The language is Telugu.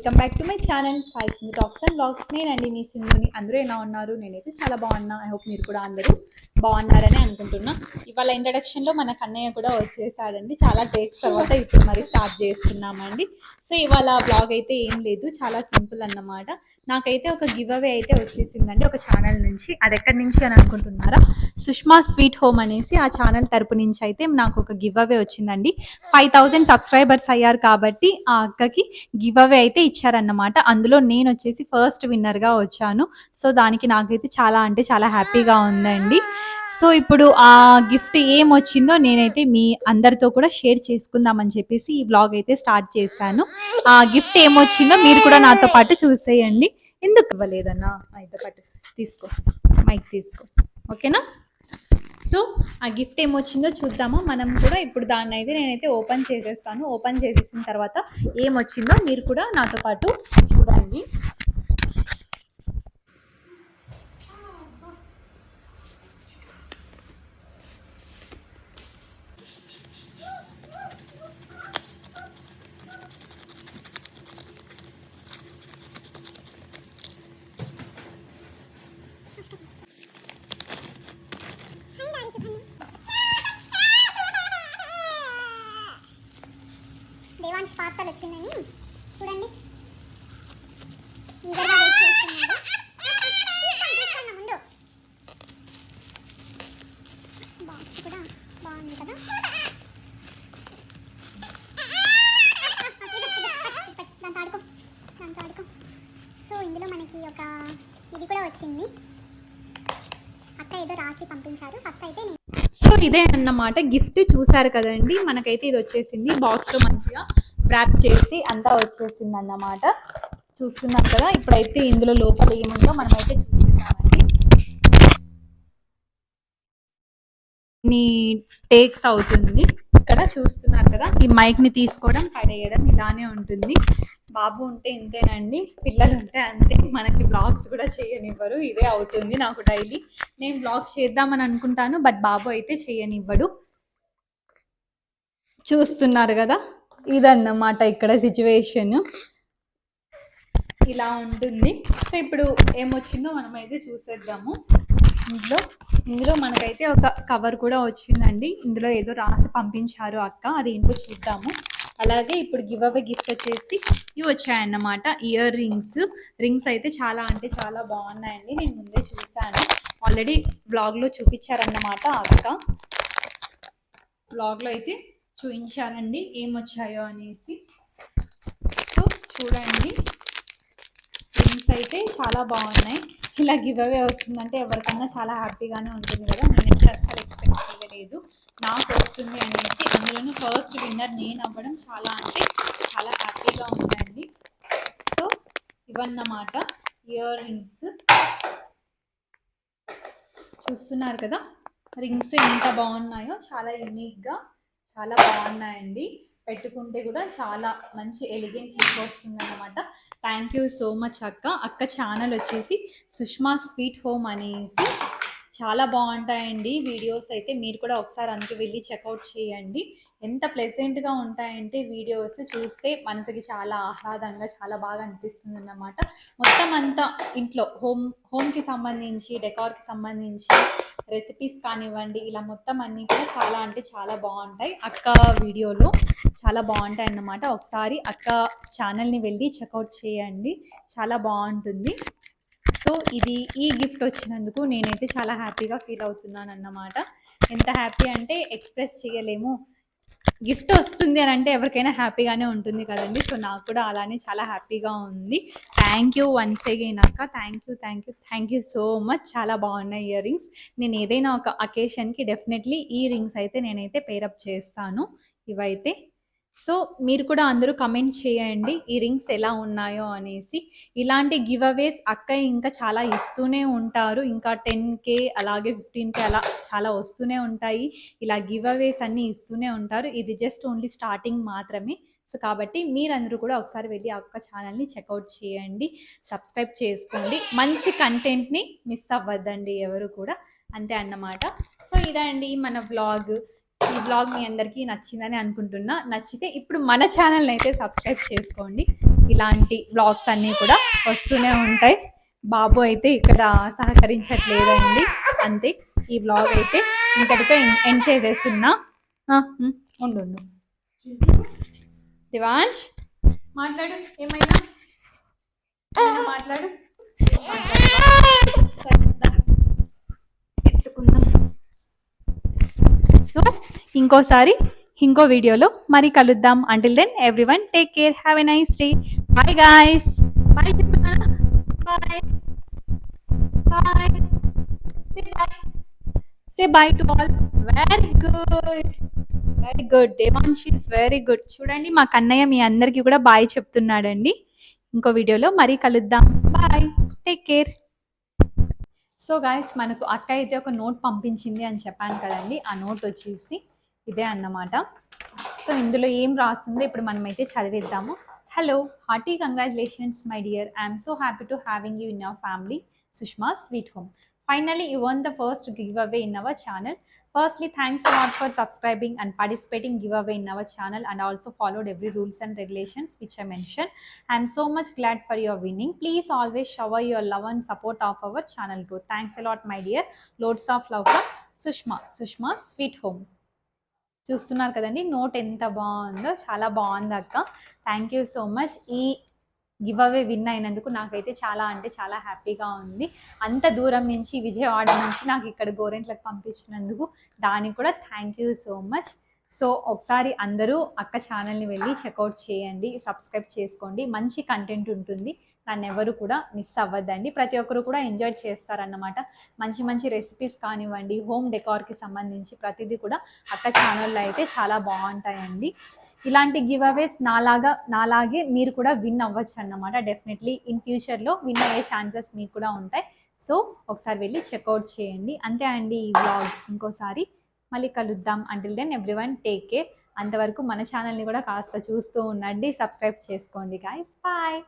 Welcome back to my channel Sai Sindhu talks and blogs. నేనండి మీ సింధుని. అందరూ ఎలా ఉన్నారు? నేనైతే చాలా బాగున్నా. ఐ హోప్ మీరు కూడా అందరూ బాగున్నారని అనుకుంటున్నా. ఇవాళ ఇంట్రడక్షన్లో మన కన్నయ్య కూడా వచ్చేసాడండి. చాలా డేట్స్ తర్వాత ఇప్పుడు మరి స్టార్ట్ చేస్తున్నామండి. సో ఇవాళ బ్లాగ్ అయితే ఏం లేదు, చాలా సింపుల్ అన్నమాట. నాకైతే ఒక గివ్ అవే అయితే వచ్చేసిందండి ఒక ఛానల్ నుంచి. అది ఎక్కడి నుంచి అని అనుకుంటున్నారా? సుష్మా స్వీట్ హోమ్ అనేసి ఆ ఛానల్ తరపు నుంచి అయితే నాకు ఒక గివ్ అవే వచ్చిందండి. 5000 సబ్స్క్రైబర్స్ అయ్యారు కాబట్టి ఆ అక్కకి గివ్ అవే అయితే ఇచ్చారన్నమాట. అందులో నేను వచ్చేసి ఫస్ట్ విన్నర్గా వచ్చాను. సో దానికి నాకైతే చాలా అంటే చాలా హ్యాపీగా ఉందండి. సో ఇప్పుడు ఆ గిఫ్ట్ ఏం వచ్చిందో నేనైతే మీ అందరితో కూడా షేర్ చేసుకుందామని చెప్పేసి ఈ వ్లాగ్ అయితే స్టార్ట్ చేశాను. ఆ గిఫ్ట్ ఏమొచ్చిందో మీరు కూడా నాతో పాటు చూసేయండి. ఎందుకు ఇవ్వలేదన్నా? అయితే పాటు తీసుకో, మైక్ తీసుకో, ఓకేనా? సో ఆ గిఫ్ట్ ఏమొచ్చిందో చూద్దామా మనం కూడా. ఇప్పుడు దాన్ని అయితే నేనైతే ఓపెన్ చేసేస్తాను. ఓపెన్ చేసేసిన తర్వాత ఏమొచ్చిందో మీరు కూడా నాతో పాటు చూడండి. దేవాంశ్ పార్సల్ వచ్చిందని చూడండి. ముందు బాక్స్ కూడా బాగుంది కదా. దాంతో ఆడుకో, దాంతో ఆడుకో. సో ఇందులో మనకి ఒక ఇది కూడా వచ్చింది. అక్క ఏదో రాసి పంపించారు. ఫస్ట్ అయితే నేను సో ఇదే అన్నమాట గిఫ్ట్. చూసారు కదండి, మనకైతే ఇది వచ్చేసింది బాక్స్లో మంచిగా ర్యాప్ చేసి అంతా వచ్చేసింది అన్నమాట. చూస్తున్నాం కదా. ఇప్పుడైతే ఇందులో లోపల ఏముందో మనమైతే చూస్తున్నామండి. టేక్స్ అవుతుంది ఇక్కడ చూస్తున్నారు కదా. ఈ మైక్ ని తీసుకోవడం పడేయడం ఇలానే ఉంటుంది. బాబు ఉంటే ఇంతేనండి, పిల్లలు ఉంటే అంతే. మనకి బ్లాగ్స్ కూడా చేయనివ్వరు. ఇదే అవుతుంది నాకు డైలీ. నేను బ్లాగ్ చేద్దామని అనుకుంటాను, బట్ బాబు అయితే చేయనివ్వడు. చూస్తున్నారు కదా, ఇదన్నమాట ఇక్కడ సిచ్యువేషన్. ఇలా ఉంటుంది. సో ఇప్పుడు ఏమొచ్చిందో మనమైతే చూసేద్దాము. ఇందులో మనకైతే ఒక కవర్ కూడా వచ్చిందండి. ఇందులో ఏదో రాసి పంపించారు అక్క, అది ఏంటో చూద్దాము. అలాగే ఇప్పుడు గివ్ అవే గిఫ్ట్ వచ్చేసి ఇవి వచ్చాయన్నమాట, ఇయర్ రింగ్స్ అయితే చాలా అంటే చాలా బాగున్నాయండి. నేను ముందే చూశాను, ఆల్రెడీ బ్లాగ్లో చూపించారన్నమాట అక్క. బ్లాగ్లో అయితే చూపించారండి ఏమొచ్చాయో అనేసి. సో చూడండి, రింగ్స్ అయితే చాలా బాగున్నాయి. ఇలా గివ్ అవే వస్తుందంటే ఎవరికన్నా చాలా హ్యాపీగానే ఉంటుంది కదా. నేనైతే అస్సలు ఎక్స్పెక్ట్ చేయలేదు నాకు వస్తుంది అనేసి. అందులోనూ ఫస్ట్ విన్నర్ నేను అవ్వడం చాలా అంటే చాలా హ్యాపీగా ఉందండి. సో ఇవన్నమాట ఇయర్ రింగ్స్. చూస్తున్నారు కదా, రింగ్స్ ఎంత బాగున్నాయో, చాలా యూనిక్గా చాలా బాగున్నాయండి. పెట్టుకుంటే కూడా చాలా మంచి ఎలిగెంట్ లుక్ వస్తుంది అన్నమాట. థ్యాంక్ యూ సో మచ్ అక్క. అక్క ఛానల్ వచ్చేసి సుష్మా స్వీట్ హోమ్ అనేసి. చాలా బాగుంటాయండి వీడియోస్ అయితే. మీరు కూడా ఒకసారి అందుకు వెళ్ళి చెక్అవుట్ చేయండి. ఎంత ప్లెజెంట్గా ఉంటాయంటే వీడియోస్ చూస్తే మనసుకి చాలా ఆహ్లాదంగా చాలా బాగా అనిపిస్తుంది అన్నమాట. మొత్తం అంతా ఇంట్లో హోమ్కి సంబంధించి, డెకార్కి సంబంధించి రెసిపీస్ కానివ్వండి, ఇలా మొత్తం అన్నీ కూడా చాలా అంటే చాలా బాగుంటాయి అక్క వీడియోలో. చాలా బాగుంటాయి అన్నమాట. ఒకసారి అక్క ఛానల్ని వెళ్ళి చెక్అవుట్ చేయండి, చాలా బాగుంటుంది. సో ఈ గిఫ్ట్ వచ్చినందుకు నేనైతే చాలా హ్యాపీగా ఫీల్ అవుతున్నాను అన్నమాట. ఎంత హ్యాపీ అంటే ఎక్స్ప్రెస్ చేయలేము. గిఫ్ట్ వస్తుంది అని అంటే ఎవరికైనా హ్యాపీగానే ఉంటుంది కదండి. సో నాకు కూడా అలానే చాలా హ్యాపీగా ఉంది. థ్యాంక్ యూ వన్స్ అగైన్ అక్క. Thank you so much. చాలా బాగున్నాయి ఇయర్ రింగ్స్. నేను ఏదైనా ఒక అకేషన్కి డెఫినెట్లీ ఈ రింగ్స్ అయితే నేనైతే పేరప్ చేస్తాను ఇవైతే. సో మీరు కూడా అందరూ కమెంట్ చేయండి ఈ రింగ్స్ ఎలా ఉన్నాయో అనేసి. ఇలాంటి గివ్ అవేస్ అక్క ఇంకా చాలా ఇస్తూనే ఉంటారు. ఇంకా 10K అలాగే 15K అలా చాలా వస్తూనే ఉంటాయి. ఇలా గివ్ అవేస్ అన్నీ ఇస్తూనే ఉంటారు. ఇది జస్ట్ ఓన్లీ స్టార్టింగ్ మాత్రమే. సో కాబట్టి మీరందరూ కూడా ఒకసారి వెళ్ళి అక్క ఛానల్ని చెక్అవుట్ చేయండి, సబ్స్క్రైబ్ చేసుకోండి. మంచి కంటెంట్ని మిస్ అవ్వద్దండి ఎవరు కూడా. అంతే అన్నమాట. సో ఇదండి మన వ్లాగ్. ఈ బ్లాగ్ మీ అందరికీ నచ్చిందని అనుకుంటున్నా. నచ్చితే ఇప్పుడు మన ఛానల్ని అయితే సబ్స్క్రైబ్ చేసుకోండి. ఇలాంటి బ్లాగ్స్ అన్నీ కూడా వస్తూనే ఉంటాయి. బాబు అయితే ఇక్కడ సహకరించట్లేదండి, అంతే. ఈ బ్లాగ్ అయితే ఇంతటితో ఎండ్ చేసేస్తున్నా. ఉండు దివాంష్, మాట్లాడు, ఏమైనా మాట్లాడు. ఎత్తుకుందాం. సో ఇంకోసారి ఇంకో వీడియోలో మరి కలుద్దాం. Until then everyone take care, have a nice day. Bye guys. Bye bye bye. Say bye to all. Very good Devansh is very good. చూడండి మా కన్నయ్య మీ అందరికీ కూడా బాయ్ చెప్తున్నాడండి. ఇంకో వీడియోలో మరీ కలుద్దాం. Bye, take care. So guys, మనకు అక్క అయితే ఒక నోట్ పంపించింది అని చెప్పాను కదండి. ఆ నోట్ వచ్చేసి ఇదే అన్నమాట. సో ఇందులో ఏం రాస్తుందో ఇప్పుడు మనమైతే చదివిద్దాము. Hello, hearty congratulations my dear. I'm so happy to having you in our family, Sushma Sweet Home. Finally, you won the first giveaway in our channel. Firstly, thanks a lot for subscribing and participating giveaway in our channel, and also followed every rules and regulations which I mentioned. I am so much glad for your winning. Please always shower your love and support of our channel growth. Thanks a lot, my dear. Loads of love from Sushma Sweet Home. చూస్తున్నారు కదండి నోట్ ఎంత బాగుందో, చాలా బాగుంది అక్క. Thank you so much. ఈ గివ్ అవే విన్ అయినందుకు నాకైతే చాలా అంటే చాలా హ్యాపీగా ఉంది. అంత దూరం నుంచి, విజయవాడ నుంచి నాకు ఇక్కడ గోరెంట్లకు పంపించినందుకు దానికి కూడా thank you so much. So ఒకసారి అందరూ అక్క ఛానల్ని వెళ్ళి చెక్అవుట్ చేయండి, సబ్స్క్రైబ్ చేసుకోండి. మంచి కంటెంట్ ఉంటుంది, దాన్ని ఎవరు కూడా మిస్ అవ్వద్దండి. ప్రతి ఒక్కరు కూడా ఎంజాయ్ చేస్తారన్నమాట. మంచి మంచి రెసిపీస్ కానివ్వండి, హోమ్ డెకార్కి సంబంధించి ప్రతిదీ కూడా అక్క ఛానల్లో అయితే చాలా బాగుంటాయండి. ఇలాంటి గివ్ అవేస్ నాలాగే మీరు కూడా విన్ అవ్వచ్చు అన్నమాట. డెఫినెట్లీ ఇన్ ఫ్యూచర్లో విన్ అయ్యే ఛాన్సెస్ మీకు కూడా ఉంటాయి. సో ఒకసారి వెళ్ళి చెక్అవుట్ చేయండి. అంతే అండి ఈ వ్లాగ్. ఇంకోసారి మళ్ళీ కలుద్దాం. Until then everyone take care. అంతవరకు మన ఛానల్ని కూడా కాస్త చూస్తూ ఉండండి, సబ్స్క్రైబ్ చేసుకోండి గాయ్స్. బాయ్.